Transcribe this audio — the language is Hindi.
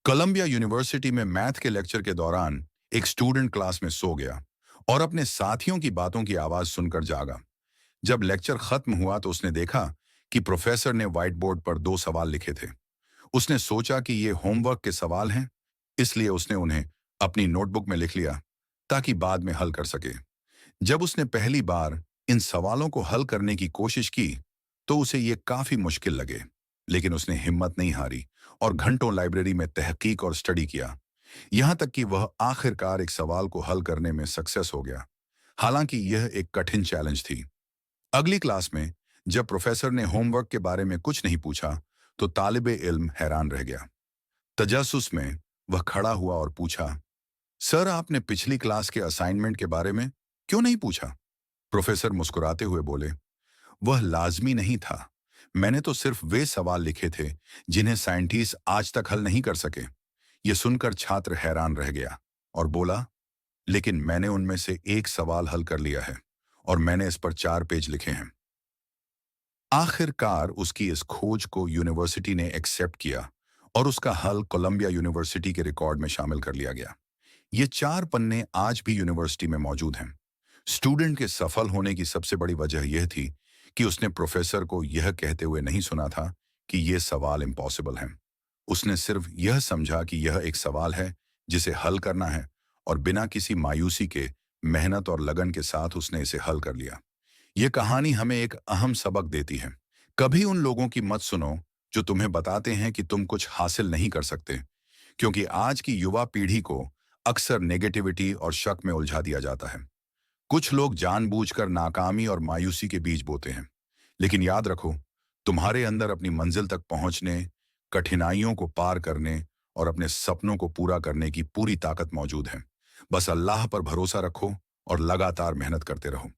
कोलंबिया यूनिवर्सिटी में मैथ के लेक्चर के दौरान एक स्टूडेंट क्लास में सो गया और अपने साथियों की बातों की आवाज सुनकर जागा। जब लेक्चर खत्म हुआ तो उसने देखा कि प्रोफेसर ने व्हाइट बोर्ड पर दो सवाल लिखे थे। उसने सोचा कि ये होमवर्क के सवाल हैं, इसलिए उसने उन्हें अपनी नोटबुक में लिख लिया ताकि बाद में हल कर सके। जब उसने पहली बार इन सवालों को हल करने की कोशिश की तो उसे ये काफी मुश्किल लगे, लेकिन उसने हिम्मत नहीं हारी और घंटों लाइब्रेरी में तहकीक और स्टडी किया। यहां तक कि वह आखिरकार एक सवाल को हल करने में सक्सेस हो गया, हालांकि यह एक कठिन चैलेंज थी। अगली क्लास में जब प्रोफेसर ने होमवर्क के बारे में कुछ नहीं पूछा तो तालिबे इल्म हैरान रह गया। तजस्सुस में वह खड़ा हुआ और पूछा, सर आपने पिछली क्लास के असाइनमेंट के बारे में क्यों नहीं पूछा? प्रोफेसर मुस्कुराते हुए बोले, वह लाजमी नहीं था। मैंने तो सिर्फ वे सवाल लिखे थे जिन्हें साइंटिस्ट आज तक हल नहीं कर सके। यह सुनकर छात्र हैरान रह गया और बोला, लेकिन मैंने उनमें से एक सवाल हल कर लिया है और मैंने इस पर 4 पेज लिखे हैं। आखिरकार उसकी इस खोज को यूनिवर्सिटी ने एक्सेप्ट किया और उसका हल कोलंबिया यूनिवर्सिटी के रिकॉर्ड में शामिल कर लिया गया। ये 4 पन्ने आज भी यूनिवर्सिटी में मौजूद हैं। स्टूडेंट के सफल होने की सबसे बड़ी वजह यह थी कि उसने प्रोफेसर को यह कहते हुए नहीं सुना था कि यह सवाल इम्पॉसिबल है। उसने सिर्फ यह समझा कि यह एक सवाल है जिसे हल करना है, और बिना किसी मायूसी के मेहनत और लगन के साथ उसने इसे हल कर लिया। यह कहानी हमें एक अहम सबक देती है। कभी उन लोगों की मत सुनो जो तुम्हें बताते हैं कि तुम कुछ हासिल नहीं कर सकते, क्योंकि आज की युवा पीढ़ी को अक्सर नेगेटिविटी और शक में उलझा दिया जाता है। कुछ लोग जानबूझकर नाकामी और मायूसी के बीज बोते हैं, लेकिन याद रखो, तुम्हारे अंदर अपनी मंजिल तक पहुंचने, कठिनाइयों को पार करने और अपने सपनों को पूरा करने की पूरी ताकत मौजूद है। बस अल्लाह पर भरोसा रखो और लगातार मेहनत करते रहो।